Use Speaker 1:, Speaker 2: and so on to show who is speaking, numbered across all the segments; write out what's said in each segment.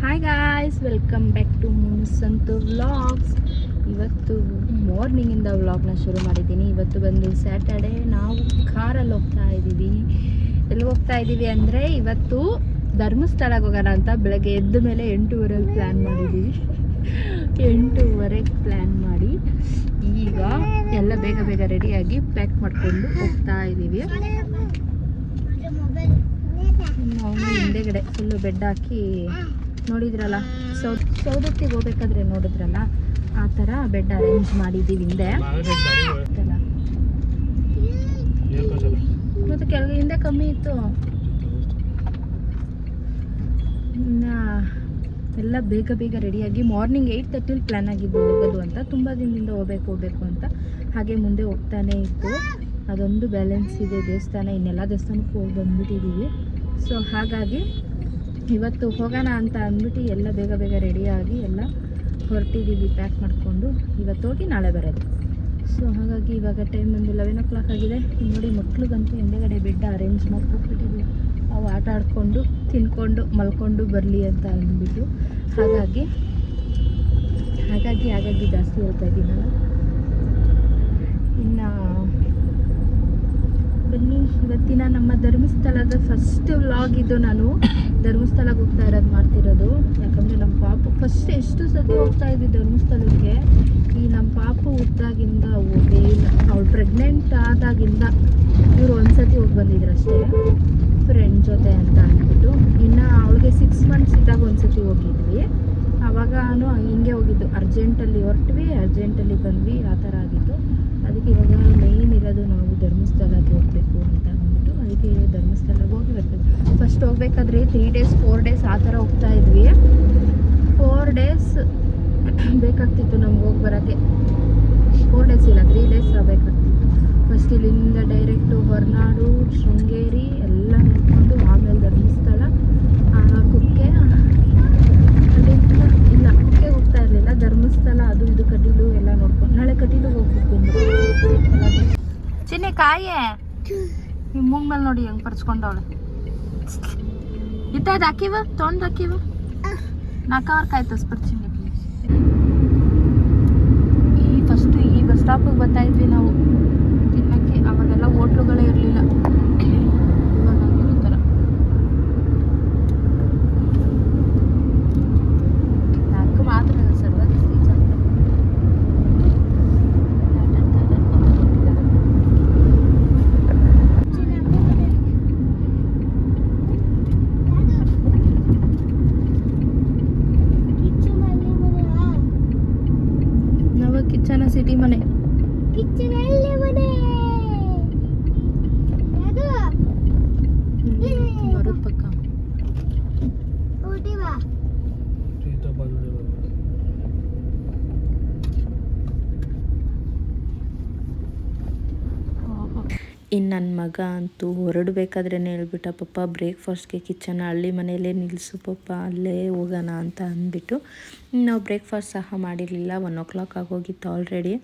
Speaker 1: Hi guys, welcome back to ಮುನ್ಸಂತು vlogs. ಇವತ್ತು ಮಾರ್ನಿಂಗಿಂದ ವ್ಲಾಗ್ನ ಶುರು ಮಾಡಿದ್ದೀನಿ. ಇವತ್ತು ಬಂದು ಸ್ಯಾಟರ್ಡೆ. ನಾವು ಕಾರಲ್ಲಿ ಹೋಗ್ತಾ ಇದ್ದೀವಿ. ಎಲ್ಲಿ ಹೋಗ್ತಾ ಇದ್ದೀವಿ ಅಂದರೆ ಇವತ್ತು ಧರ್ಮಸ್ಥಳಕ್ಕೆ ಹೋಗೋಣ ಅಂತ ಬೆಳಗ್ಗೆ ಎದ್ದ ಮೇಲೆ 8:30 ಪ್ಲ್ಯಾನ್ ಮಾಡಿದ್ದೀವಿ. 8:30 ಪ್ಲ್ಯಾನ್ ಮಾಡಿ ಈಗ ಎಲ್ಲ ಬೇಗ ಬೇಗ ರೆಡಿಯಾಗಿ ಪ್ಯಾಕ್ ಮಾಡಿಕೊಂಡು ಹೋಗ್ತಾ ಇದ್ದೀವಿ. ನಾವು ಹಿಂದೆಗಡೆ ಫುಲ್ಲು ಬೆಡ್ ಹಾಕಿ ನೋಡಿದ್ರಲ್ಲ, ಸೌದತ್ತಿಗೆ ಹೋಗ್ಬೇಕಾದ್ರೆ ನೋಡಿದ್ರಲ್ಲ, ಆ ಥರ ಬೆಡ್ ಅರೇಂಜ್ ಮಾಡಿದ್ದೀವಿ ಹಿಂದೆ. ಮತ್ತು ಕೆಳಗೆ ಹಿಂದೆ ಕಮ್ಮಿ ಇತ್ತು. ಎಲ್ಲ ಬೇಗ ಬೇಗ ರೆಡಿಯಾಗಿ ಮಾರ್ನಿಂಗ್ 8:30 ಪ್ಲ್ಯಾನ್ ಆಗಿದ್ದು ಹೋಗೋದು ಅಂತ. ತುಂಬ ದಿನದಿಂದ ಹೋಗ್ಬೇಕು ಅಂತ. ಹಾಗೆ ಮುಂದೆ ಹೋಗ್ತಾನೆ ಇತ್ತು. ಅದೊಂದು ಬ್ಯಾಲೆನ್ಸ್ ಇದೆ ದೇವಸ್ಥಾನ. ಇನ್ನೆಲ್ಲ ದೇವಸ್ಥಾನಕ್ಕೂ ಹೋಗಿ ಬಂದುಬಿಟ್ಟಿದ್ದೀವಿ. ಸೊ ಹಾಗಾಗಿ ಇವತ್ತು ಹೋಗೋಣ ಅಂತ ಅಂದ್ಬಿಟ್ಟು ಎಲ್ಲ ಬೇಗ ಬೇಗ ರೆಡಿಯಾಗಿ ಎಲ್ಲ ಹೊರಟಿದ್ದೀವಿ ಪ್ಯಾಕ್ ಮಾಡಿಕೊಂಡು. ಇವತ್ತು ಹೋಗಿ ನಾಳೆ ಬರೋದು. ಸೊ ಹಾಗಾಗಿ ಇವಾಗ ಟೈಮ್ ಒಂದು 11 o'clock ಆಗಿದೆ. ನೋಡಿ, ಮಕ್ಳಿಗಂತೂ ಹಿಂದೆಗಡೆ ಬೆಡ್ ಅರೇಂಜ್ ಮಾಡ್ಕೊಟ್ಬಿಟ್ಟಿದ್ದೀವಿ. ಅವು ಆಟ ಆಡಿಕೊಂಡು ತಿನ್ಕೊಂಡು ಮಲ್ಕೊಂಡು ಬರಲಿ ಅಂತ ಅಂದ್ಬಿಟ್ಟು. ಹಾಗಾಗಿ ಜಾಸ್ತಿ ಹೇಳ್ತಾ ಇದ್ದೀನಿ ನಾನು. ಇನ್ನು ಬನ್ನಿ, ಇವತ್ತಿನ ನಮ್ಮ ಧರ್ಮಸ್ಥಳದ ಫಸ್ಟ್ ವ್ಲಾಗ್ ಇದು. ನಾನು ಧರ್ಮಸ್ಥಳಕ್ಕೆ ಹೋಗ್ತಾ ಮಾಡ್ತಿರೋದು. ಯಾಕಂದರೆ ನಮ್ಮ ಪಾಪು ಫಸ್ಟ್ ಎಷ್ಟು ಸತಿ ಹೋಗ್ತಾ ಇದ್ವಿ ಧರ್ಮಸ್ಥಳಕ್ಕೆ. ಈ ನಮ್ಮ ಪಾಪು ಹುಟ್ಟಾಗಿಂದ ಹೋಗೇ ಇಲ್ಲ. ಅವಳು ಪ್ರೆಗ್ನೆಂಟ್ ಆದಾಗಿಂದ ಇವರು ಒಂದು ಸತಿ ಹೋಗಿ ಬಂದಿದ್ರು ಅಷ್ಟೇ, ಫ್ರೆಂಡ್ ಜೊತೆ ಅಂತ ಅಂದ್ಬಿಟ್ಟು. ಇನ್ನು ಅವಳಿಗೆ 6 months ಇದ್ದಾಗ ಒಂದು ಸತಿ ಹೋಗಿದ್ವಿ. ಆವಾಗೂ ಹಿಂಗೆ ಹೋಗಿದ್ದು, ಅರ್ಜೆಂಟಲ್ಲಿ ಹೊರಟ್ವಿ, ಅರ್ಜೆಂಟಲ್ಲಿ ಬಂದ್ವಿ, ಆ ಥರ ಆಗಿತ್ತು. ಅದಕ್ಕೆ ಇವಾಗ ಮೇಯ್ನ್ ಇರೋದು ನಾವು ಧರ್ಮಸ್ಥಳಕ್ಕೆ ಹೋಗಬೇಕು ಅಂತ ಅಂದ್ಬಿಟ್ಟು ಅದಕ್ಕೆ ಧರ್ಮಸ್ಥಳಕ್ಕೆ ಹೋಗಿ ಬರ್ತೇವೆ. ಫಸ್ಟ್ ಹೋಗ್ಬೇಕಾದ್ರೆ 3 days 4 days ಆ ಥರ ಹೋಗ್ತಾ ಇದ್ವಿ. 4 days ಬೇಕಾಗ್ತಿತ್ತು ನಮ್ಗೆ ಹೋಗಿ ಬರೋಕ್ಕೆ. 4 days ಇಲ್ಲ, 3 days ಬೇಕಾಗ್ತಿತ್ತು. ಫಸ್ಟ್ ಇಲ್ಲಿಂದ ಡೈರೆಕ್ಟು ಹೊರನಾಡು, ಶೃಂಗೇರಿ ಎಲ್ಲ ನೋಡಿಕೊಂಡು ಆಮೇಲೆ ಧರ್ಮಸ್ಥಳ, ಕುಕ್ಕೆ. ಅಲ್ಲಿಂದ ಇಲ್ಲ, ಕುಕ್ಕೆ ಹೋಗ್ತಾ ಇರಲಿಲ್ಲ, ಧರ್ಮಸ್ಥಳ ಅದು ಇದು ಕಟೀಲು ಎಲ್ಲ ನೋಡ್ಕೊಂಡು ನಾಳೆ ಕಟೀಲು ಹೋಗ್ಬೇಕು. ಚಿನ್ನಿ ಕಾಯೇ ನಿಮ್ಮ ಮೂಗ್ ಮೇಲೆ ನೋಡಿ ಹೆಂಗೆ ಪರ್ಚ್ಕೊಂಡವಳು. ಇತ್ತದ ಹಾಕಿವ ತೊಗೊಂಡು ಹಾಕಿವ ನಾಲ್ಕವರ್ ಕಾಯ್ತು ಸ್ಪರ್ಚಿನಿ. ಫಸ್ಟು ಈ ಬಸ್ ಸ್ಟಾಪಿಗೆ ಬರ್ತಾ ಇದ್ವಿ ನಾವು ತಿನ್ನಕ್ಕೆ. ಅವಾಗೆಲ್ಲ ಹೋಟ್ಲುಗಳೇ ಇರಲಿಲ್ಲ. ಇವಾಗ ಹಂಗಿರೋ ಥರ ನಾಲ್ಕು ಮಾತ್ರ ಸರ್ವ ಕಿಚ್ಚನ ಸಿಟಿ ಮನೆ. ಮರದ ಪಕ್ಕ ಇನ್ನು ನನ್ನ ಮಗ ಅಂತೂ ಹೊರಡಬೇಕಾದ್ರೇ ಹೇಳ್ಬಿಟ್ಟ, ಪಪ್ಪ ಬ್ರೇಕ್ಫಾಸ್ಟ್ಗೆ ಕಿಚನ್ ಹಳ್ಳಿ ಮನೆಯಲ್ಲೇ ನಿಲ್ಲಿಸು ಪಪ್ಪ, ಅಲ್ಲೇ ಹೋಗೋಣ ಅಂತ ಅಂದ್ಬಿಟ್ಟು. ನಾವು ಬ್ರೇಕ್ಫಾಸ್ಟ್ ಸಹ ಮಾಡಿರಲಿಲ್ಲ, 1 o'clock ಆಗೋಗಿತ್ತು ಆಲ್ರೆಡಿ.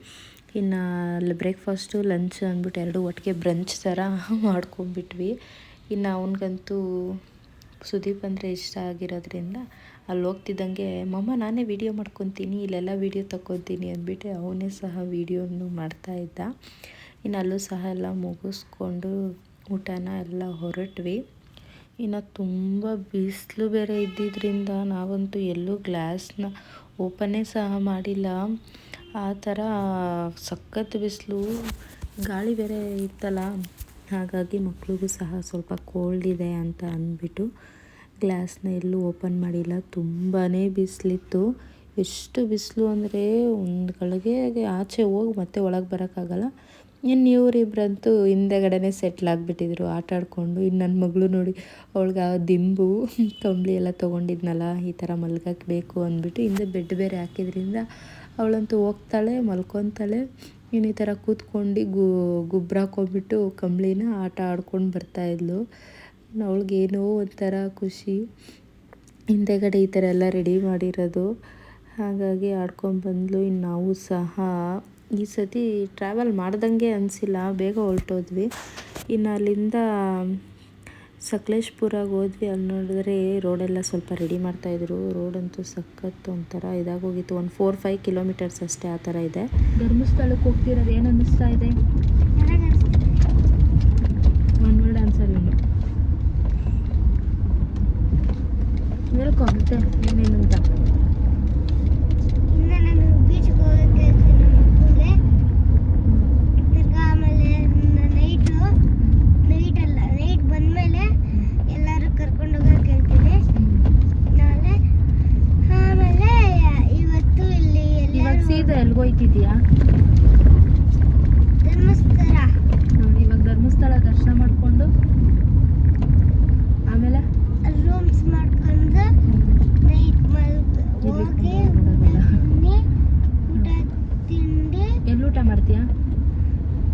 Speaker 1: ಇನ್ನು ಅಲ್ಲಿ ಬ್ರೇಕ್ಫಾಸ್ಟು ಲಂಚ್ ಅಂದ್ಬಿಟ್ಟು ಎರಡು ಒಟ್ಟಿಗೆ ಬ್ರಂಚ್ ಥರ ಮಾಡ್ಕೊಂಡ್ಬಿಟ್ವಿ. ಇನ್ನು ಅವನಿಗಂತೂ ಸುದೀಪ್ ಅಂದರೆ ಇಷ್ಟ ಆಗಿರೋದ್ರಿಂದ ಅಲ್ಲಿ ಹೋಗ್ತಿದ್ದಂಗೆ ಮಮ್ಮ ನಾನೇ ವೀಡಿಯೋ ಮಾಡ್ಕೊತೀನಿ, ಇಲ್ಲೆಲ್ಲ ವೀಡಿಯೋ ತಗೊತೀನಿ ಅಂದ್ಬಿಟ್ಟು ಅವನೇ ಸಹ ವೀಡಿಯೋನು ಮಾಡ್ತಾಯಿದ್ದ. ಇನ್ನು ಅಲ್ಲೂ ಸಹ ಎಲ್ಲ ಮುಗಿಸ್ಕೊಂಡು ಊಟನ ಎಲ್ಲ ಹೊರಟ್ವಿ. ಇನ್ನು ತುಂಬ ಬಿಸಿಲು ಬೇರೆ ಇದ್ದಿದ್ದರಿಂದ ನಾವಂತೂ ಎಲ್ಲೂ ಗ್ಲಾಸ್ನ ಓಪನ್ನೇ ಸಹ ಮಾಡಿಲ್ಲ. ಆ ಥರ ಸಖತ್ ಬಿಸಿಲು, ಗಾಳಿ ಬೇರೆ ಇತ್ತಲ್ಲ. ಹಾಗಾಗಿ ಮಕ್ಳಿಗೂ ಸಹ ಸ್ವಲ್ಪ ಕೋಲ್ಡ್ ಇದೆ ಅಂತ ಅಂದ್ಬಿಟ್ಟು ಗ್ಲಾಸ್ನ ಎಲ್ಲೂ ಓಪನ್ ಮಾಡಿಲ್ಲ. ತುಂಬಾ ಬಿಸಿಲಿತ್ತು. ಎಷ್ಟು ಬಿಸಿಲು ಅಂದರೆ ಒಂದು ಗಳಿಗೆ ಆಚೆ ಹೋಗಿ ಮತ್ತೆ ಒಳಗೆ ಬರೋಕ್ಕಾಗಲ್ಲ. ಇನ್ನು ಇವರಿಬ್ಬರಂತೂ ಹಿಂದೆಗಡೆನೇ ಸೆಟ್ಲಾಗಿಬಿಟ್ಟಿದ್ರು ಆಟ ಆಡಿಕೊಂಡು. ಇನ್ನು ನನ್ನ ಮಗಳು ನೋಡಿ, ಅವಳಿಗೆ ಆ ದಿಂಬು ಕಂಬಳಿ ಎಲ್ಲ ತೊಗೊಂಡಿದ್ನಲ್ಲ, ಈ ಥರ ಮಲ್ಗಕ್ಕೆ ಬೇಕು ಅಂದ್ಬಿಟ್ಟು ಹಿಂದೆ ಬೆಡ್ ಬೇರೆ ಹಾಕಿದ್ರಿಂದ ಅವಳಂತೂ ಹೋಗ್ತಾಳೆ, ಮಲ್ಕೊತಾಳೆ. ಇನ್ನು ಈ ಥರ ಕೂತ್ಕೊಂಡು ಗುಬ್ರ ಹಾಕೊಂಡ್ಬಿಟ್ಟು ಕಂಬಳಿನ ಆಟ ಆಡ್ಕೊಂಡು ಬರ್ತಾಯಿದ್ಲು. ಅವಳಿಗೇನೋ ಒಂಥರ ಖುಷಿ, ಹಿಂದೆಗಡೆ ಈ ಥರ ಎಲ್ಲ ರೆಡಿ ಮಾಡಿರೋದು. ಹಾಗಾಗಿ ಆಡ್ಕೊಂಡ್ಬಂದ್ಲು. ಇನ್ನು ನಾವು ಸಹ ಈ ಸತಿ ಟ್ರಾವೆಲ್ ಮಾಡ್ದಂಗೆ ಅನಿಸಿಲ್ಲ, ಬೇಗ ಹೊರಟೋದ್ವಿ. ಇನ್ನು ಅಲ್ಲಿಂದ ಸಕಲೇಶ್ಪುರಾಗೆ ಹೋದ್ವಿ. ಅಲ್ಲಿ ನೋಡಿದ್ರೆ ರೋಡೆಲ್ಲ ಸ್ವಲ್ಪ ರೆಡಿ ಮಾಡ್ತಾಯಿದ್ರು. ರೋಡಂತೂ ಸಖತ್ತು ಒಂಥರ ಇದಾಗೋಗಿತ್ತು. ಒಂದು 4-5 ಕಿಲೋಮೀಟರ್ಸ್ ಅಷ್ಟೇ ಆ ಥರ ಇದೆ. ಧರ್ಮಸ್ಥಳಕ್ಕೆ ಹೋಗ್ತಿರೋದು ಏನು ಅನ್ನಿಸ್ತಾ ಇದೆ? ಒನ್ ವರ್ಡ್ ಆನ್ಸರ್ ಏನು ಹೇಳ್ಕೊಗುತ್ತೆ ಏನೇನು ಅಂತ. ಎಲ್ಗೋಯ್ತಿದ್ಯಾ? ಧರ್ಮಸ್ಥಳ. ಇವಾಗ ಧರ್ಮಸ್ಥಳ ದರ್ಶನ ಮಾಡಿಕೊಂಡು ಆಮೇಲೆ ರೂಮ್ಸ್ ಮಾಡ್ಕೊಂಡು ಹೋಗಿ ಊಟ ತಿಂಡಿ. ಎಲ್ಲಿ ಊಟ ಮಾಡ್ತೀಯಾ?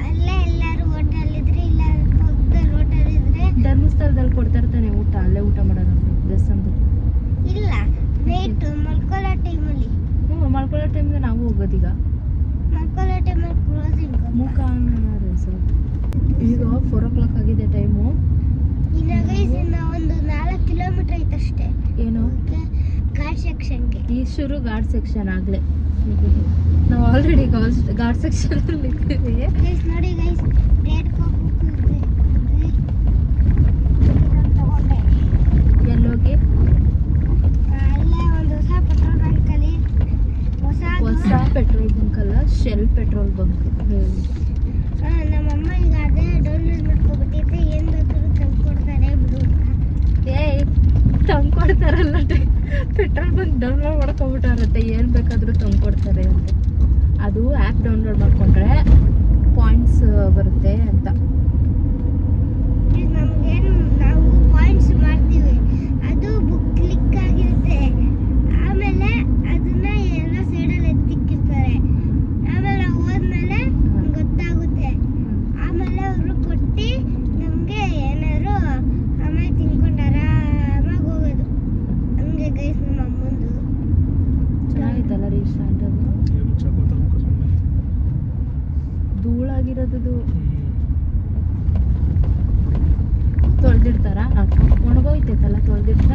Speaker 1: ಅಲ್ಲೇ ಎಲ್ಲರೂ ಹೋಟೆಲ್ ಇದ್ರೆ ಇಲ್ಲ ಹೋಗ್ತಾರೆ. ಹೋಟೆಲ್ ಇದ್ರೆ ಧರ್ಮಸ್ಥಳದಲ್ಲಿ ಕೊಡ್ತಾರೆ ತಾನೆ ಊಟ, ಅಲ್ಲೇ ಊಟ ಮಾಡೋದು ದೇವಸ್ಥಾನದಲ್ಲಿ. ಇಲ್ಲ, ನೈಟ್ ಮಲ್ಕೊಳ್ಳೋ ಟೈಮಲ್ಲಿ. ಮಲ್ಕೊಳ್ಳೋ ಟೈಮ್ಗೆ ನಾವು ಹೋಗೋದೀಗ. ಮಲ್ಕೊಳ್ಳೋ ಟೈಮಲ್ಲಿ ಕ್ಲೋಸಿಂಗ್ ಮುಖಾನ ರೆಸಾರ್ಟ್. ಈಗ 4 o'clock ಆಗಿದೆ ಟೈಮು. ಇನ್ನು ಒಂದು 4 ಕಿಲೋಮೀಟರ್ ಐತಷ್ಟೇ. ಏನು ಘಾಟ್ ಸೆಕ್ಷನ್ಗೆ. ಈ ಶುರು ಘಾಟ್ ಸೆಕ್ಷನ್ ಆಗಲೇ. ನಾವು ಆಲ್ರೆಡಿ ಘಾಟ್ ಸೆಕ್ಷನಲ್ಲಿ ಇದ್ದೀವಿ. ನೋಡಿ ಗೈಸ್, ರೇಟ್ ಎಲ್ಲೋಗಿ ಹೊಸ ಪೆಟ್ರೋಲ್ ಬಂಕ್ ಅಲ್ಲ, ಶೆಲ್ ಪೆಟ್ರೋಲ್ ಬಂಕ್. ನಮ್ಮಮ್ಮ ಈಗ ಅದೇ ಡೌನ್ಲೋಡ್ ಮಾಡ್ಕೊಬಿಟ್ಟಿದ್ರೆ ಏನು ಬೇಕಾದ್ರೂ ತಂದ್ಕೊಡ್ತಾರೆ ಬಿಡು. ತಂದ್ಕೊಡ್ತಾರಲ್ಲ, ಪೆಟ್ರೋಲ್ ಬಂಕ್ ಡೌನ್ಲೋಡ್ ಮಾಡ್ಕೊಬಿಟ್ಟಾರತ್ತೆ. ಏನು ಬೇಕಾದರೂ ತಂದ್ಕೊಡ್ತಾರೆ ಅಂತ. ಅದು ಆ್ಯಪ್ ಡೌನ್ಲೋಡ್ ಮಾಡ್ಕೊಂಡ್ರೆ ಪಾಯಿಂಟ್ಸ್ ಬರುತ್ತೆ ಅಂತ. ನಮಗೇನು ನಾವು ಪಾಯಿಂಟ್ಸ್ ಮಾಡ್ತೀವಿ, ಅದು ಬುಕ್ ಕ್ಲಿಕ್ ಆಗಿರುತ್ತೆ. ಆಮೇಲೆ ಅದನ್ನ ಎಲ್ಲ ಸೈಡಲ್ಲಿ ಎತ್ತಿಕ್ಕಿರ್ತಾರೆ. ಆಮೇಲೆ ನಾವು ಹೋದ್ಮೇಲೆ ಗೊತ್ತಾಗುತ್ತೆ. ಆಮೇಲೆ ಅವರು ಕೊಟ್ಟು ನಮಗೆ ಏನಾದ್ರು ಆಮೇಲೆ ತಿನ್ಕೊಂಡು ಆರಾಮಾಗಿ ಹೋಗೋದು. ಹಂಗೆ ಗೈಸ್ ನಮ್ಮ ಅಮ್ಮಂದು ಚೆನ್ನಾಗಿತ್ತಲ್ಲ ರೀಸ್ಟಾರ್ಟ್. ಅದು ಧೂಳಾಗಿರೋದು ತೊಳೆದಿಡ್ತಾರ, ಒಣಗೋಯ್ತೈತಲ್ಲ ತೊಳೆದಿಡ್ತ.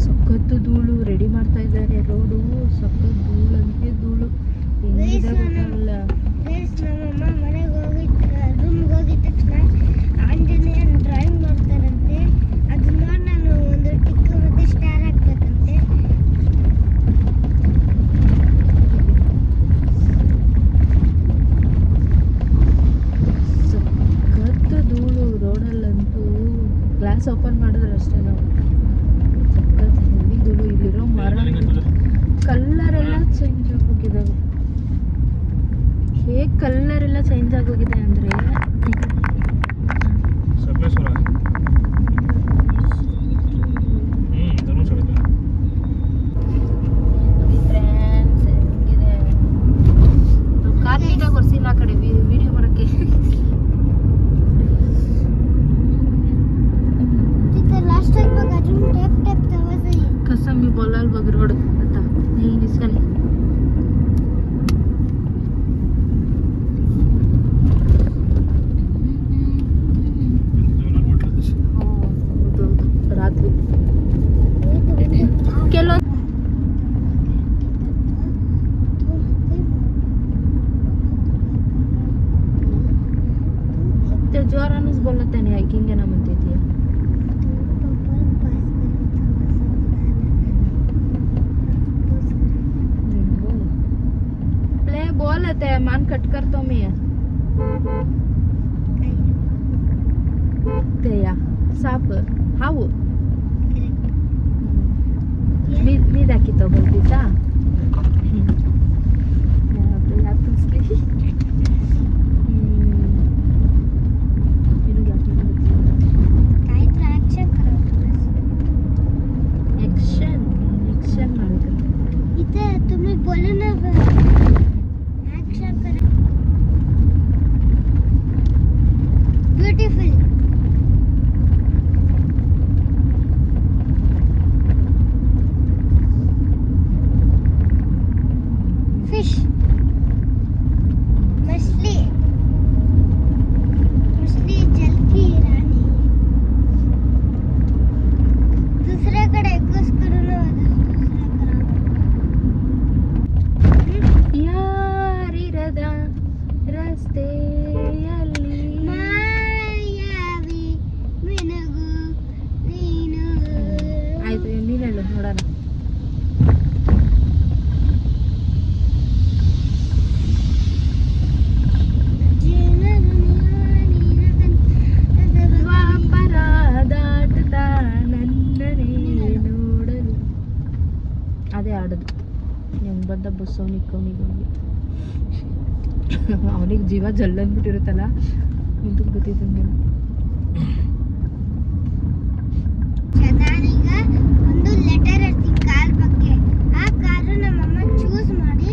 Speaker 1: ಸಖತ್ತು ಧೂಳು ರೆಡಿ ಮಾಡ್ತಾ ಇದ್ದಾರೆ. ರೋಡು ಸಖತ್ತು ಧೂಳು ಅಂತೆ ಧೂಳು. ಹೆಂಗಿದೆ ಗೊತ್ತಾಗಲ್ಲ. ನಮ್ಮಮ್ಮ ಮನೆಗೆ ಹೋಗಿ ರೂಮ್ಗೆ ಹೋಗಿದ ತಕ್ಷಣ ಆಂಜನೇಯ ಡ್ರಾಯಿಂಗ್ ಮಾಡ್ತಾರಂತೆ. ಅದನ್ನ ನೋಡಿ ನಾನು ಒಂದು ಟಿಕ್ ಮತ್ತೆ ಸ್ಟಾರ್ ಹಾಕ್ಬೇಕಂತೆ. ಸಖತ್ತು ಧೂಳು ರೋಡಲ್ಲಂತೂ. ಗ್ಲಾಸ್ ಓಪನ್ ಮಾಡಿದ್ರೆ ಅಷ್ಟೇ ನಾವು. ಸಖತ್ ಹೆವಿ ಧೂಳು. ಇಲ್ಲಿರೋ ಮರ ಕಲ್ಲರೆಲ್ಲ ಚೇಂಜ್ ಆಗೋಗಿದ್ದಾವೆ. ಹೇಗೆ ಕಲ್ಲರೆಲ್ಲ ಚೇಂಜ್ ಆಗೋಗಿದೆ ಅಂದರೆ ಕಾರ್ ನೀಟಾಗಿ ಒರೆಸಿಲ್ಲ ಆ ಕಡೆ ವಿಡಿಯೋ ಮಾಡೋಕ್ಕೆ. कसम मी बोलायला बघ रोड आता नाही दिसले. ರಾತ್ರಿ ಕೆಲವೊಂದು ते जोरानच बोलत त्याने ऐकिंग ना म्हणते ती. प्ले बोलत आहे मान कट करतो मी. ते या साप हाऊ मी दाखवतो बोलतीचा. तुम्ही बोला ना ऍक्शन करा. ब्युटिफुल. ಅವನಿಗೆ ಅವನಿಗೆ ಜೀವ ಜಲ್ ಅಂದ್ಬಿಟ್ಟಿರುತ್ತಲ್ಲ ಮುಂದಕ್ಕೆ ಗೊತ್ತಿದ್ದಂಗೆ.
Speaker 2: ನಾನೀಗ ಒಂದು ಲೆಟರ್ ಇರ್ತೀನಿ ಕಾರ್ ಬಗ್ಗೆ. ಆ ಕಾರು ನಮ್ಮಮ್ಮ ಚೂಸ್ ಮಾಡಿ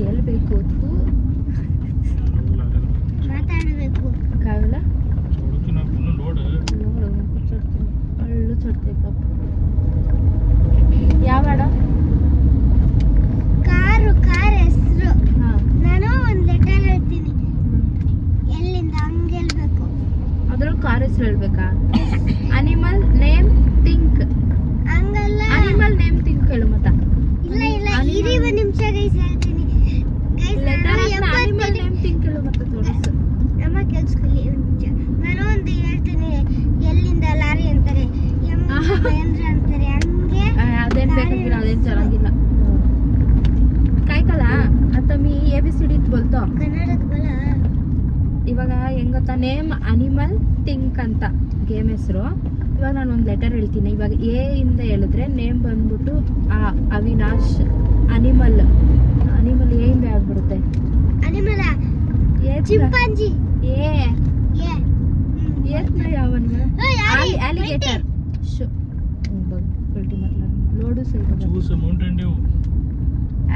Speaker 2: ಹೇಳ್ಬೇಕು ಮಾತಾಡಬೇಕು.
Speaker 1: ಕಾಗಲ್ಲ ಅಳ್ಳು ಚಡ್ತೈ ಪಾಪ. ಯಾವ ಹಾಡ?
Speaker 2: ಕಾರ್ ಹೆಸರು.
Speaker 1: ಹಾಂ,
Speaker 2: ನಾನು ಒಂದು ಲೆಟರ್ ಹೇಳ್ತೀನಿ, ಎಲ್ಲಿಂದ ಹಂಗೆ ಹೇಳ್ಬೇಕು.
Speaker 1: ಅದ್ರಲ್ಲಿ ಕಾರ್ ಹೆಸರು ಹೇಳ್ಬೇಕಾ? Animal name think.
Speaker 2: ಹಂಗಲ್ಲ,
Speaker 1: ಅನಿಮಲ್ ನೇಮ್ ಥಿಂಕ್ ಹೇಳು ಮತ್ತ.
Speaker 2: ಇಲ್ಲ ಇರಿ ಒಂದು ನಿಮಿಷ ಗೈಸ್ ಹೇಳ್ತೀನಿ. ಗೈಸ್
Speaker 1: ಅನಿಮಲ್ ನೇಮ್ ಥಿಂಕ್ ಹೇಳು ಮತ್ತೆ ತೋರಿಸು.
Speaker 2: ನಮ್ಮ ಕೆಲ್ಸದಲ್ಲಿ ನಾನು ಒಂದು ಹೇಳ್ತೀನಿ, ಎಲ್ಲಿಂದ ಲಾರಿ ಅಂತಾರೆ, ಮಹೇಂದ್ರ ಅಂತಾರೆ, ಹಂಗೆ
Speaker 1: ಅದೇನು ಬೇಕಾಗಿಲ್ಲ, ಅದೇನು ಚೆನ್ನಾಗಿಲ್ಲ. ಕಾಯ್ಕಲ್ಲ ಅತ್ತಮ್ಮಿ ABCD ಬೋಲ್ತೋ
Speaker 2: ಕನ್ನಡದ ಬಲ.
Speaker 1: ಇವಾಗ ಹೆಂಗ್ ಗೊತ್ತಾ, ನೇಮ್ ಅನಿಮಲ್ ಥಿಂಕ್ ಅಂತ ಗೇಮ್ ಹೆಸರು. ಇವಾಗ ನಾನು ಒಂದು ಲೆಟರ್ ಹೇಳ್ತೀನಿ. ಇವಾಗ ಎ ಇಂದ ಹೇಳಿದ್ರೆ ನೇಮ್ ಬಂದ್ಬಿಟ್ಟು ಅವಿನಾಶ್. ಅನಿಮಲ್ ಎ ಇಂದ ಆಗ್ಬಿಡುತ್ತೆ.
Speaker 2: ಅನಿಮಲ ಚಿಂಪಾಂಜಿ.
Speaker 1: ಏ ಯಾವ ಅಲಿಗೇಟರ್. लोडू से चूस माउंटेन ड्यू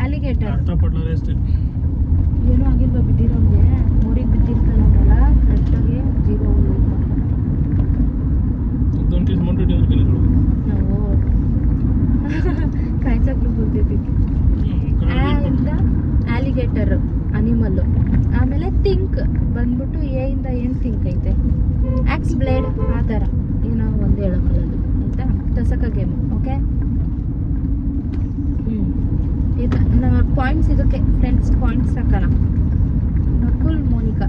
Speaker 1: ಅಲಿಗೇಟರ್ ಅರ್ಥ ಪಡ್ಲಾರೆ ಅಷ್ಟೇ. ಏನೋ ಆಗಿಲ್ವಾ ಬಿದ್ದಿರೋಂಗೆ? ಮೋರಿಗೆ ಬಿದ್ದಿರ್ತಾನಲ್ಲ ಕರೆಕ್ಟಾಗಿ ಜೀರೋ ಡೋಂಟ್ ಮಾउंटेन ड्यू ಕೇಳಿದ್ರು ನಾವು ಕಾಯ್ಸಕ್ಲು ಬಂದಿದ್ದೆ. ಇಂದ ಅಲಿಗೇಟರ್ ಅನಿಮಲ್. ಆಮೇಲೆ ಥಿಂಕ್ ಬಂದ್ಬಿಟ್ಟು ಎ ಇಂದ ಏನು ಥಿಂಕ್ ಐತೆ? Axe blade. ಆ ಥರ ಏನೋ ಒಂದು ಹೇಳೋಕ್ಕಲ್ಲದು ಆಯಿತಾ? ಟಸಕ ಗೇಮು. ಓಕೆ, ಇದು ಪಾಯಿಂಟ್ಸ್. ಇದಕ್ಕೆ ಫ್ರೆಂಡ್ಸ್ ಪಾಯಿಂಟ್ಸ್ ಹಾಕೋಣ. ನಕುಲ್ ಮೋನಿಕಾ.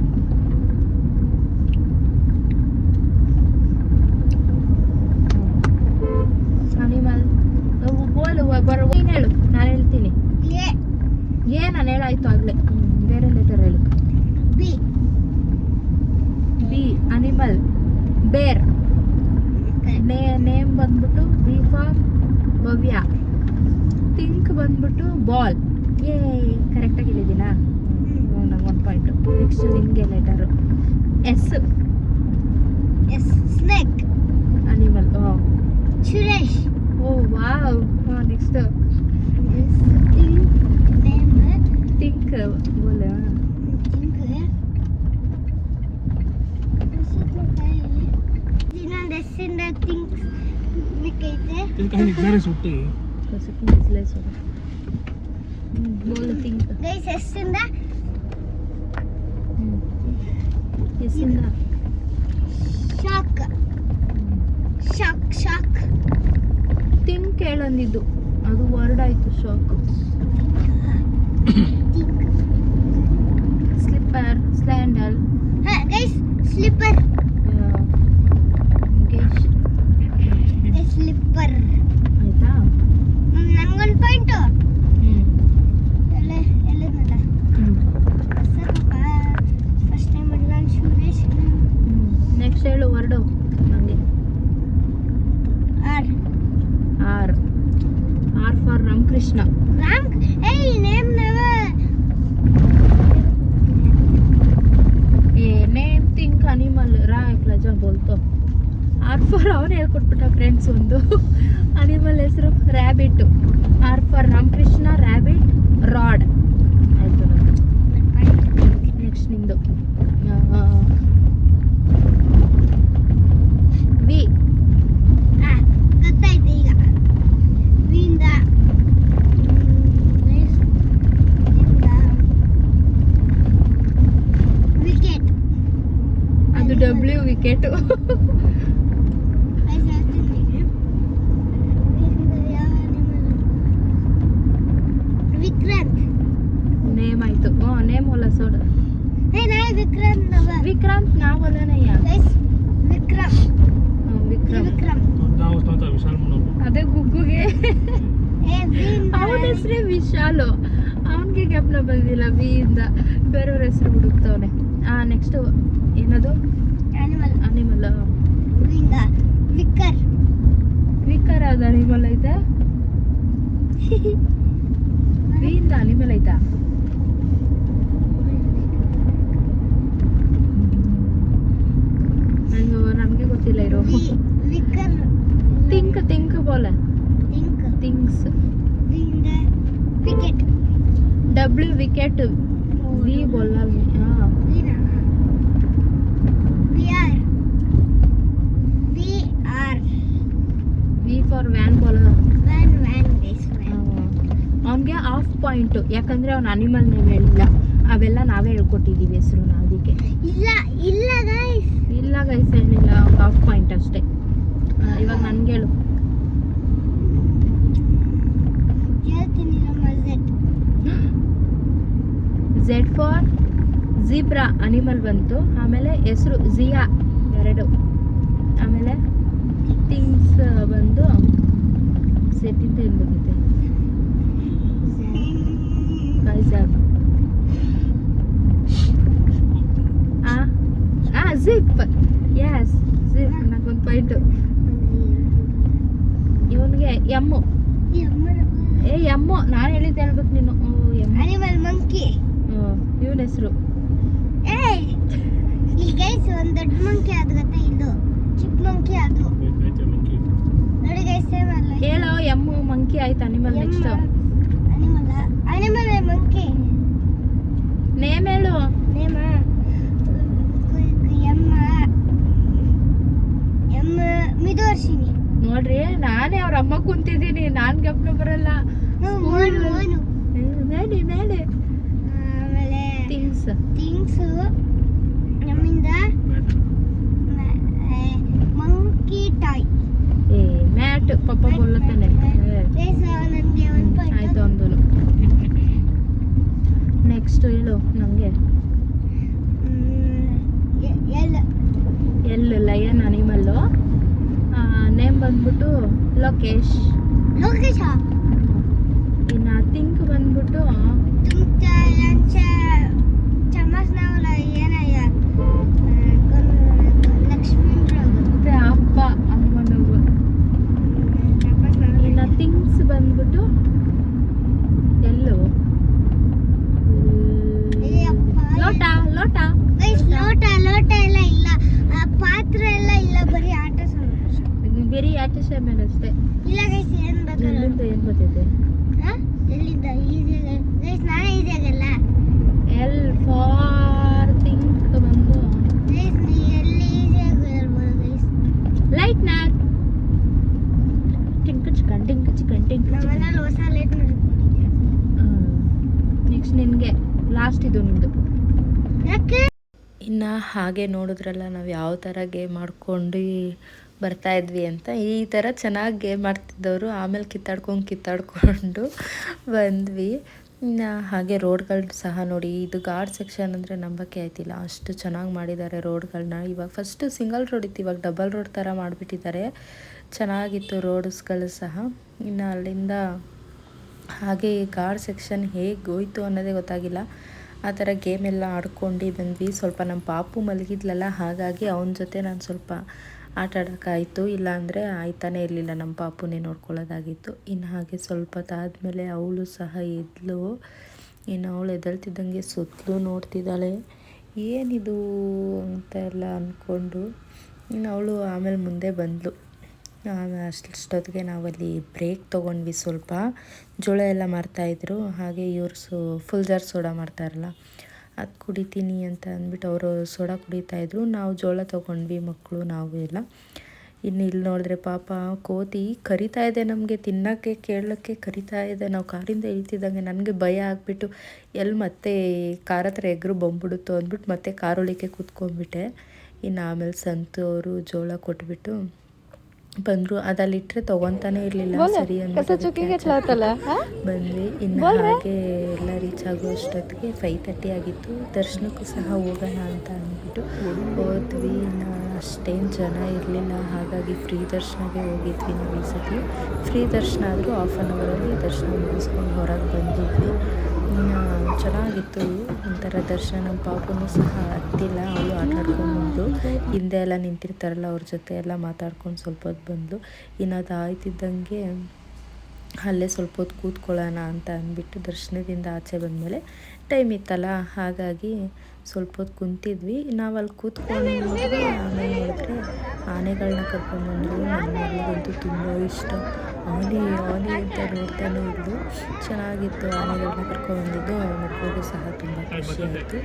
Speaker 1: ಅನಿಮಲ್ ಬರೋ ನೀನು ಹೇಳು, ನಾನು ಹೇಳ್ತೀನಿ. ನಾನು ಹೇಳಾಯ್ತು ಆಗಲೇ. ಬೇರೆ ಲೆಟರ್ ಹೇಳು. B animal bear. ನೇಮ್ ಬಂದ್ಬಿಟ್ಟು ಬಿ ಫಾರ್ ಭವ್ಯ. ಥಿಂಕ್ ಬಂದ್ಬಿಟ್ಟು ಬಾಲ್. ಕರೆಕ್ಟಾಗಿ ಹೇಳಿದ್ದೀನಾ? ನಂಗೆ 1 ಪಾಯಿಂಟು. ನೆಕ್ಸ್ಟ್ ನಿಮಗೆ letter. S
Speaker 2: snake
Speaker 1: animal.
Speaker 2: Suresh.
Speaker 1: Oh wow. Next think ಬೋಲ.
Speaker 2: ಇನ್ನೊಂದು ಎಸ್ಸಿಂದ ಥಿಂಕ್ ಬೇಕೈತೆ.
Speaker 1: ಬೋಲ್ ಥಿಂಕ್.
Speaker 2: ಗೈಸ್ ಎಸ್ಸಿಂದ ಶಾಕ್.
Speaker 1: ಥಿಂಕ್ ಹೇಳಂದಿದ್ದು ಅದು ವರ್ಡ್ ಆಯ್ತು. Shark. Slipper sandal.
Speaker 2: Guys slipper. Slipper
Speaker 1: ಆಯ್ತಾ?
Speaker 2: ನನ್ಗೊಂದು ಪಾಯಿಂಟು. ಎಲ್ಲದಲ್ಲ ಫಸ್ಟ್ ಟೈಮ್ ನಾನು ಸುರೇಶ್.
Speaker 1: ನೆಕ್ಸ್ಟ್ ಹೇಳು ವರ್ಡು ನನಗೆ. R for Ramakrishna.
Speaker 2: Name
Speaker 1: name think animal ರಾ ಲಜಾ ಬೋಲ್ತೋ. ಆರ್ ಫಾರ್ ಅವ್ರು ಹೇಳ್ಕೊಟ್ಬಿಟ್ಟ ಫ್ರೆಂಡ್ಸ್. ಒಂದು ಅನಿಮಲ್ ಹೆಸರು rabbit. R for Ramakrishna, rabbit, rod. ಆಯಿತು ನಂದು. ನೆಕ್ಸ್ಟ್ ನಿಂದು ವಿ.
Speaker 2: ಗೊತ್ತಾಯ್ತು ಈಗ. ವಿಂದ ವಿಕೆಟ್.
Speaker 1: ಅದು ಡಬ್ಲ್ಯೂ ವಿಕೆಟ್.
Speaker 2: ವಿಕ್ರಾಂತ್
Speaker 1: ನೇಮ್ ಆಯ್ತು. ನೇಮ್ ಹೊಲ ಸೋಡ. ವಿಕ್ರಾಂತ್ ನಾವಲ್ಲನಯ್ಯ.
Speaker 2: ವಿಕ್ರಮ್.
Speaker 1: ಅದೇ ಗುಗ್ಗುಗೆ ಅವನ ಹೆಸರೇ ವಿಶಾಲು. ಅವನಿಗೆ ಜ್ಞಾಪನ ಬಂದಿಲ್ಲ. ವಿ ಇಂದ ಬೇರೆಯವ್ರ ಹೆಸರು ಹುಡುಕ್ತವನೆ. ನೆಕ್ಸ್ಟ್ ಏನದು? ಅನಿಮಲ್.
Speaker 2: ವಿಕರ್.
Speaker 1: ವಿಕರ್ ಅದು ಅನಿಮಲ್ ಐತೆ. ಊರಿಂದ ಅನಿಮಲ್ ಐತಾ? ನಮಗೆ ಗೊತ್ತಿಲ್ಲ ಇರೋ. ತಿಂಕ್ ಬೋಲ ಥಿಂಗ್ಸ್. ಡಬ್ಲ್ಯೂ ವಿಕೆಟ್, ವಿ ಬೋಲ. हाँ ವಿ ಫಾರ್ ವ್ಯಾನ್ ಬೋಲ. ಅವನಿಗೆ ಆಫ್ ಪಾಯಿಂಟ್, ಯಾಕಂದ್ರೆ ಅವ್ನು ಅನಿಮಲ್ ನೇಮ್ ಹೇಳಿಲ್ಲ. ಅವೆಲ್ಲ ನಾವೇ ಹೇಳ್ಕೊಟ್ಟಿದ್ದೀವಿ ಹೆಸರು ಅದಕ್ಕೆ. ಇಲ್ಲ ಗೈಸ್ ಹೇಳಿಲ್ಲ, ಅವ್ನಿಗೆ ಆಫ್ ಪಾಯಿಂಟ್ ಅಷ್ಟೇ. ಇವಾಗ ನನ್ಗೆ ಹೇಳು. ಝೆಡ್ ಫಾರ್ ಝೀಬ್ರಾ ಅನಿಮಲ್ ಬಂತು. ಆಮೇಲೆ ಹೆಸರು ಜಿಯಾ 2. ಆಮೇಲೆ ಥಿಂಗ್ಸ್ ಬಂದು ಸೆಟ್ಟಿಂದ ಎಲ್ಲಿ ಹೋಗುತ್ತೆ? ಜಿಪ್. Yes, zip. ನನಗೊಂದು ಪಾಯಿಂಟು. ಇವನಿಗೆ ಎಮ್ಮು. ಎಮ್ಮು ನಾನು ಹೇಳಿದ್ದೆ ಹೇಳ್ಬೇಕು ನೀನು. ಇವನ ಹೆಸರು
Speaker 2: ಒಂದು ದೊಡ್ಡ ಮಂಕಿ ಅದು ಗೊತ್ತಾ? ಇದು ಚಿಕ್ಕ ಮಂಕಿ ಅದು ನೋಡಿ ಗೈಸ್. ಸೇಮ್ ಅಲ್ಲ.
Speaker 1: ಹೇಳೋ ಎಮ್ಮು ಮಂಕಿ ಆಯ್ತು. Animal next
Speaker 2: animal monkey
Speaker 1: name ಹೇಳು.
Speaker 2: ನೇಮ ಎಮ್ಮ ಮಿದೋರ್ಷಿನಿ.
Speaker 1: ನೋಡ್ರಿ, ನಾನೇ ಅವ್ರ ಅಮ್ಮ ಕುಂತಿದ್ದೀನಿ, ನಾನ್ ಗಮನ ಬರಲ್ಲ. ಮೇಲೆ ಮೇಲೆ
Speaker 2: ಆಮೇಲೆ
Speaker 1: ಥಿಂಗ್ಸ್
Speaker 2: ನಮ್ಮಿಂದ ಮಂಕಿ ಟಾಯ್.
Speaker 1: ಮ್ಯಾಟ್ ಪಪ್ಪ ಬೋಲತ್ತಾನೆ.
Speaker 2: ನನಗೆ ಒಂದು
Speaker 1: ಆಯ್ತು ಒಂದು. ನೆಕ್ಸ್ಟ್ ಹೇಳು ನಂಗೆ. L lion animal. ನೇಮ್ ಬಂದ್ಬಿಟ್ಟು ಲೋಕೇಶ್. ಇನ್ನು ಥಿಂಕ್ ಬಂದ್ಬಿಟ್ಟು ಅಪ್ಪ ಅಮ್ಮನವು. ಇನ್ನು ಥಿಂಗ್ಸ್ ಬಂದ್ಬಿಟ್ಟು ಎಲ್ಲು ಲೋಟ. ಲೋಟ
Speaker 2: ಲೋಟ ಎಲ್ಲ ಇಲ್ಲ, ಪಾತ್ರ ಎಲ್ಲ ಇಲ್ಲ, ಬರೀ ಆಟ
Speaker 1: ಬರೀ ಆಟ ಸಾಮಾನು ಅಷ್ಟೇ.
Speaker 2: ಇಲ್ಲ ಗೈಸ್, ಏನ್ ಬೇಕಾದ್ರೆ
Speaker 1: ಎಲ್ಲಿಂದ ಏನ್ ಬರ್ತೈತೆ?
Speaker 2: ಎಲ್ಲಿಂದ ಈಸಿ ಗೈಸ್, ನಾನೇ ಈಸಿ ಆಗಲ್ಲ.
Speaker 1: ಎಲ್ ಫಾರ್ ಥಿಂಕ್ ಬಂದು
Speaker 2: ಗೈಸ್, ನೀ ಎಲ್ಲಿ ಈಸಿ ಆಗಲ್ಲ ಗೈಸ್.
Speaker 1: ಲೈಟ್ನರ್. Think chicken think chicken think
Speaker 2: ನಾವೆಲ್ಲ ಹೊಸ ಲೈಟ್ ನೋಡಿ.
Speaker 1: ನೆಕ್ಸ್ಟ್ ನಿನಗೆ ಲಾಸ್ಟ್ ಇದು ನಿಂದು.
Speaker 2: ಯಾಕೆ?
Speaker 1: ಇನ್ನು ಹಾಗೆ ನೋಡಿದ್ರಲ್ಲ ನಾವು ಯಾವ ಥರ ಗೇಮ್ ಆಡ್ಕೊಂಡು ಬರ್ತಾಯಿದ್ವಿ ಅಂತ. ಈ ಥರ ಚೆನ್ನಾಗಿ ಗೇಮ್ ಆಡ್ತಿದ್ದವರು ಆಮೇಲೆ ಕಿತ್ತಾಡ್ಕೊಂಡು ಬಂದ್ವಿ. ಇನ್ನು ಹಾಗೆ ರೋಡ್ಗಳು ಸಹ ನೋಡಿ, ಇದು ಗಾರ್ಡ್ ಸೆಕ್ಷನ್ ಅಂದರೆ ನಂಬಕ್ಕೆ ಆಯ್ತಿಲ್ಲ, ಅಷ್ಟು ಚೆನ್ನಾಗಿ ಮಾಡಿದ್ದಾರೆ ರೋಡ್ಗಳನ್ನ. ಇವಾಗ ಫಸ್ಟು ಸಿಂಗಲ್ ರೋಡ್ ಇತ್ತು, ಇವಾಗ ಡಬಲ್ ರೋಡ್ ಥರ ಮಾಡಿಬಿಟ್ಟಿದ್ದಾರೆ. ಚೆನ್ನಾಗಿತ್ತು ರೋಡ್ಸ್ಗಳು ಸಹ. ಇನ್ನು ಅಲ್ಲಿಂದ ಹಾಗೆ ಗಾರ್ಡ್ ಸೆಕ್ಷನ್ ಹೇಗೆ ಹೋಯ್ತು ಅನ್ನೋದೇ ಗೊತ್ತಾಗಿಲ್ಲ. ಆ ಥರ ಗೇಮ್ ಎಲ್ಲ ಆಡ್ಕೊಂಡು ಬಂದ್ವಿ. ಸ್ವಲ್ಪ ನಮ್ಮ ಪಾಪು ಮಲಗಿದ್ಲಲ್ಲ, ಹಾಗಾಗಿ ಅವನ ಜೊತೆ ನಾನು ಸ್ವಲ್ಪ ಆಟ ಆಡೋಕ್ಕಾಯಿತು. ಇಲ್ಲಾಂದರೆ ಆಯ್ತಾನೇ ಇರಲಿಲ್ಲ, ನಮ್ಮ ಪಾಪುನೇ ನೋಡ್ಕೊಳ್ಳೋದಾಗಿತ್ತು. ಇನ್ನು ಹಾಗೆ ಸ್ವಲ್ಪ ಹೊತ್ತಾದಮೇಲೆ ಅವಳು ಸಹ ಎದ್ಲು. ಇನ್ನು ಅವಳು ಎದ್ದೇಳ್ತಿದ್ದಂಗೆ ಸುತ್ತಲೂ ನೋಡ್ತಿದ್ದಾಳೆ, ಏನಿದು ಅಂತ ಎಲ್ಲ ಅಂದ್ಕೊಂಡು. ಇನ್ನು ಅವಳು ಆಮೇಲೆ ಮುಂದೆ ಬಂದಳು. ಅಷ್ಟೊತ್ತಿಗೆ ನಾವಲ್ಲಿ ಬ್ರೇಕ್ ತೊಗೊಂಡ್ವಿ. ಸ್ವಲ್ಪ ಜೋಳ ಎಲ್ಲ ಮಾರ್ತಾಯಿದ್ರು. ಹಾಗೆ ಇವರು ಫುಲ್ ಜಾರ್ ಸೋಡಾ ಮಾಡ್ತಾರಲ್ಲ, ಅದು ಕುಡಿತೀನಿ ಅಂತ ಅಂದ್ಬಿಟ್ಟು ಅವರು ಸೋಡಾ ಕುಡಿತಾಯಿದ್ರು. ನಾವು ಜೋಳ ತೊಗೊಂಡ್ವಿ, ಮಕ್ಕಳು ನಾವು ಎಲ್ಲ. ಇನ್ನು ಇಲ್ಲಿ ನೋಡಿದ್ರೆ ಪಾಪ ಕೋತಿ ಕರಿತಾ ಇದೆ, ನಮಗೆ ತಿನ್ನೋಕ್ಕೆ ಕೇಳೋಕ್ಕೆ ಕರಿತಾ ಇದೆ. ನಾವು ಕಾರಿಂದ ಇಳ್ತಿದ್ದಂಗೆ ನನಗೆ ಭಯ ಆಗಿಬಿಟ್ಟು ಎಲ್ಲಿ ಮತ್ತೆ ಕಾರ್ ಹತ್ರ ಎಗ್ರು ಬಂದ್ಬಿಡುತ್ತೋ ಅಂದ್ಬಿಟ್ಟು ಮತ್ತೆ ಕಾರೊಳಿಕೆ ಕೂತ್ಕೊಂಡ್ಬಿಟ್ಟೆ. ಇನ್ನು ಆಮೇಲೆ ಸಂತು ಅವರು ಜೋಳ ಕೊಟ್ಬಿಟ್ಟು ಬಂದರು. ಅದಲ್ಲಿಟ್ಟರೆ ತೊಗೊತಾನೆ ಇರಲಿಲ್ಲ, ಸರಿ ಅಂದ್ಬಿಟ್ಟು ಬಂದ್ವಿ. ಇನ್ನು ಹಾಗೆ ಎಲ್ಲ ರೀಚ್ ಆಗೋ ಅಷ್ಟೊತ್ತಿಗೆ 5:30 ಆಗಿತ್ತು. ದರ್ಶನಕ್ಕೂ ಸಹ ಹೋಗೋಣ ಅಂತ ಅಂದ್ಬಿಟ್ಟು ಹೋದ್ವಿ. ಇನ್ನು ಅಷ್ಟೇನು ಜನ ಇರಲಿಲ್ಲ, ಹಾಗಾಗಿ ಫ್ರೀ ದರ್ಶನಕ್ಕೆ ಹೋಗಿದ್ವಿ ನಾವು ಈ ಸತಿ. ಫ್ರೀ ದರ್ಶನ ಆದರೂ 1/2 ಅವರಲ್ಲಿ ದರ್ಶನ ಮುಗಿಸ್ಕೊಂಡು ಹೊರಗೆ ಬಂದಿದ್ವಿ. ಇನ್ನು ಚೆನ್ನಾಗಿತ್ತು ಒಂಥರ ದರ್ಶನ. ನಮ್ಮ ಪಾಪನೂ ಸಹ ಹತ್ತಿಲ್ಲ, ಅವಳು ಆಟ ಆಡ್ಕೊಂಡು ಹಿಂದೆ ಎಲ್ಲ ನಿಂತಿರ್ತಾರಲ್ಲ ಅವ್ರ ಜೊತೆ ಎಲ್ಲ ಮಾತಾಡ್ಕೊಂಡು ಸ್ವಲ್ಪ ಹೊತ್ತು ಬಂದು. ಇನ್ನು ಅದು ಆಯ್ತಿದ್ದಂಗೆ ಅಲ್ಲೇ ಸ್ವಲ್ಪ ಹೊತ್ತು ಕೂತ್ಕೊಳ್ಳೋಣ ಅಂತ ಅಂದ್ಬಿಟ್ಟು ದರ್ಶನದಿಂದ ಆಚೆ ಬಂದಮೇಲೆ ಟೈಮ್ ಇತ್ತಲ್ಲ, ಹಾಗಾಗಿ ಸ್ವಲ್ಪ ಹೊತ್ತು ಕುಂತಿದ್ವಿ. ನಾವು ಅಲ್ಲಿ ಕೂತ್ಕೊಂಡ್ವಿ. ಆಮೇಲೆ ನೋಡಿದ್ರೆ ಆನೆಗಳನ್ನ ಕರ್ಕೊಂಡ್ಬಂದರು. ನನ್ನ ಮಗಳಿಗಂತೂ ತುಂಬ ಇಷ್ಟ. ಆನೆ ಆನೆ ಅಂತ ನೋಡ್ತಾನೆ ಇದ್ಲು. ಚೆನ್ನಾಗಿತ್ತು. ಆನೆಗಳನ್ನ ಕರ್ಕೊಂಡ್ಬಂದಿದ್ದು ಮಕ್ಕಳಿಗೂ ಸಹ ತುಂಬ ಖುಷಿಯಾಯಿತು.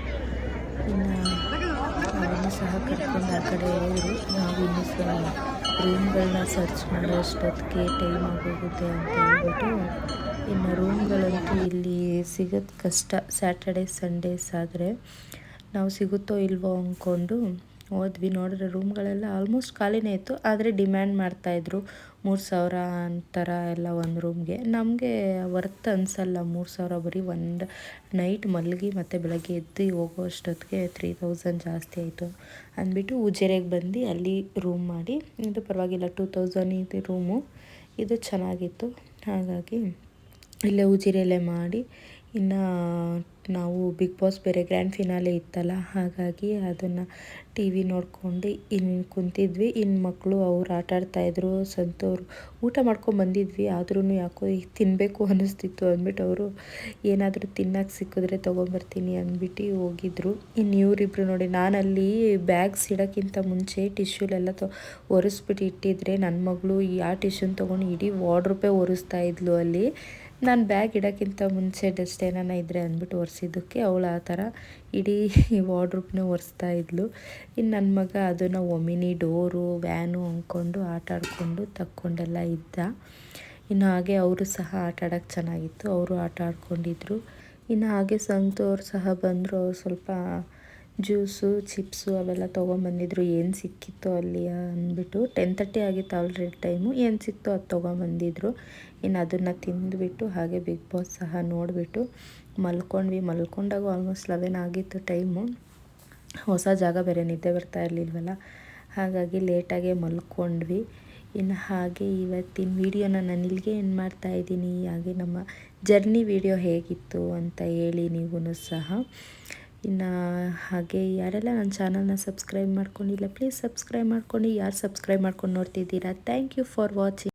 Speaker 1: ಇನ್ನು ಅವನು ಸಹ ಕರ್ಕೊಂಡು ಆ ಕಡೆ ಹೋದರು. ನಾವು ಇನ್ನೂ ಸಹ ರೂಮ್ಗಳನ್ನ ಸರ್ಚ್ ಮಾಡೋ ಅಷ್ಟೊತ್ತಿಗೆ ಟೈಮ್ ಆಗೋಗುತ್ತೆ ಅಂತ ಹೇಳ್ಬಿಟ್ಟು, ಇನ್ನು ರೂಮ್ಗಳಂತೂ ಇಲ್ಲಿ ಸಿಗೋದು ಕಷ್ಟ. ಸ್ಯಾಟರ್ಡೇ ಸಂಡೇಸ್ ಆದರೆ ನಾವು ಸಿಗುತ್ತೋ ಇಲ್ವೋ ಅಂದ್ಕೊಂಡು ಹೋದ್ವಿ. ನೋಡಿದ್ರೆ ರೂಮ್ಗಳೆಲ್ಲ ಆಲ್ಮೋಸ್ಟ್ ಖಾಲಿನೇ ಇತ್ತು. ಆದರೆ ಡಿಮ್ಯಾಂಡ್ ಮಾಡ್ತಾಯಿದ್ರು 3,000 ಅಂತರ ಎಲ್ಲ ಒಂದು ರೂಮ್ಗೆ. ನಮಗೆ ವರ್ತ್ ಅನಿಸಲ್ಲ 3,000 ಬರೀ ಒಂದು ನೈಟ್ ಮಲಗಿ ಮತ್ತು ಬೆಳಗ್ಗೆ ಎದ್ದು ಹೋಗೋ ಅಷ್ಟೊತ್ತಿಗೆ 3,000 ಜಾಸ್ತಿ ಆಯಿತು ಅಂದ್ಬಿಟ್ಟು ಉಜಿರೆಗೆ ಬಂದು ಅಲ್ಲಿ ರೂಮ್ ಮಾಡಿ, ಇದು ಪರವಾಗಿಲ್ಲ 2,000 ಇದು ರೂಮು, ಇದು ಚೆನ್ನಾಗಿತ್ತು. ಹಾಗಾಗಿ ಇಲ್ಲೇ ಉಜಿರೆಯಲ್ಲೇ ಮಾಡಿ, ಇನ್ನು ನಾವು ಬಿಗ್ ಬಾಸ್ ಬೇರೆ ಗ್ರ್ಯಾಂಡ್ ಫಿನಾಲೆ ಇತ್ತಲ್ಲ, ಹಾಗಾಗಿ ಅದನ್ನು ಟಿ ವಿ ನೋಡ್ಕೊಂಡು ಇನ್ನು ಕುಂತಿದ್ವಿ. ಇನ್ನು ಮಕ್ಕಳು ಅವ್ರು ಆಟಾಡ್ತಾಯಿದ್ರು. ಸಂತೋರು ಊಟ ಮಾಡ್ಕೊಂಬಂದಿದ್ವಿ, ಆದ್ರೂ ಯಾಕೋ ಈಗ ತಿನ್ನಬೇಕು ಅನ್ನಿಸ್ತಿತ್ತು ಅಂದ್ಬಿಟ್ಟು ಅವರು ಏನಾದರೂ ತಿನ್ನೋಕ್ಕೆ ಸಿಕ್ಕಿದ್ರೆ ತೊಗೊಂಬರ್ತೀನಿ ಅಂದ್ಬಿಟ್ಟು ಹೋಗಿದ್ರು. ಇನ್ನು ಇವರಿಬ್ರು ನೋಡಿ, ನಾನಲ್ಲಿ ಬ್ಯಾಗ್ಸ್ ಇಡೋಕ್ಕಿಂತ ಮುಂಚೆ ಟಿಶ್ಯೂಲೆಲ್ಲ ಒರೆಸ್ಬಿಟ್ಟು ಇಟ್ಟಿದ್ರೆ ನನ್ನ ಮಗಳು ಆ ಟಿಶ್ಯೂನ ತೊಗೊಂಡು ಇಡೀ ವಾರ್ಡ್ರೋಬೇ ಒರೆಸ್ತಾ ಇದ್ಲು. ಅಲ್ಲಿ ನಾನು ಬ್ಯಾಗ್ ಇಡೋಕ್ಕಿಂತ ಮುಂಚೆ ಡಸ್ಟ್ ಏನಾನ ಇದ್ದರೆ ಅಂದ್ಬಿಟ್ಟು ಒರೆಸಿದ್ದಕ್ಕೆ ಅವಳು ಆ ಥರ ಇಡೀ ವಾರ್ಡ್ರೋಬ್ನೇ ಒರೆಸ್ತಾ ಇದ್ಲು. ಇನ್ನು ನನ್ನ ಮಗ ಅದನ್ನು ಒಮಿನಿ ಡೋರು ವ್ಯಾನು ಅಂದ್ಕೊಂಡು ಆಟಾಡಿಕೊಂಡು ತಕ್ಕೊಂಡೆಲ್ಲ ಇದ್ದ. ಇನ್ನು ಹಾಗೆ ಅವರು ಸಹ ಆಟಾಡೋಕ್ಕೆ ಚೆನ್ನಾಗಿತ್ತು, ಅವರು ಆಟ ಆಡ್ಕೊಂಡಿದ್ರು. ಇನ್ನು ಹಾಗೆ ಸಂತೋರು ಸಹ ಬಂದರು. ಅವ್ರು ಸ್ವಲ್ಪ ಜ್ಯೂಸು ಚಿಪ್ಸು ಅವೆಲ್ಲ ತೊಗೊಂಬಂದಿದ್ರು. ಏನು ಸಿಕ್ಕಿತ್ತು ಅಲ್ಲಿ ಅಂದ್ಬಿಟ್ಟು 10:30 ಆಗಿತ್ತು ಆಲ್ರೆಡಿ ಟೈಮು. ಏನು ಸಿಕ್ತೋ ಅದು ತೊಗೊಂಬಂದಿದ್ರು. ಇನ್ನು ಅದನ್ನು ತಿಂದುಬಿಟ್ಟು ಹಾಗೆ ಬಿಗ್ ಬಾಸ್ ಸಹ ನೋಡಿಬಿಟ್ಟು ಮಲ್ಕೊಂಡ್ವಿ. ಮಲ್ಕೊಂಡಾಗ ಆಲ್ಮೋಸ್ಟ್ 11 ಆಗಿತ್ತು ಟೈಮು. ಹೊಸ ಜಾಗ ಬೇರೆ, ನಿದ್ದೆ ಬರ್ತಾ ಇರಲಿಲ್ವಲ್ಲ, ಹಾಗಾಗಿ ಲೇಟಾಗೆ ಮಲ್ಕೊಂಡ್ವಿ. ಇನ್ನು ಹಾಗೆ ಇವತ್ತಿನ ವೀಡಿಯೋನ ನಾನು ಇಲ್ಲಿಗೆ ಎಂಡ್ ಮಾಡ್ತಾಯಿದ್ದೀನಿ. ಹಾಗೆ ನಮ್ಮ ಜರ್ನಿ ವೀಡಿಯೋ ಹೇಗಿತ್ತು ಅಂತ ಹೇಳಿ ನೀವು ಸಹ. ಇನ್ನು ಹಾಗೆ ಯಾರೆಲ್ಲ ನನ್ನ ಚಾನಲ್ನ ಸಬ್ಸ್ಕ್ರೈಬ್ ಮಾಡ್ಕೊಂಡಿಲ್ಲ ಪ್ಲೀಸ್ ಸಬ್ಸ್ಕ್ರೈಬ್ ಮಾಡ್ಕೊಂಡು, ಯಾರು ಸಬ್ಸ್ಕ್ರೈಬ್ ಮಾಡ್ಕೊಂಡು ನೋಡ್ತಿದ್ದೀರಾ ಥ್ಯಾಂಕ್ ಯು ಫಾರ್ ವಾಚಿಂಗ್.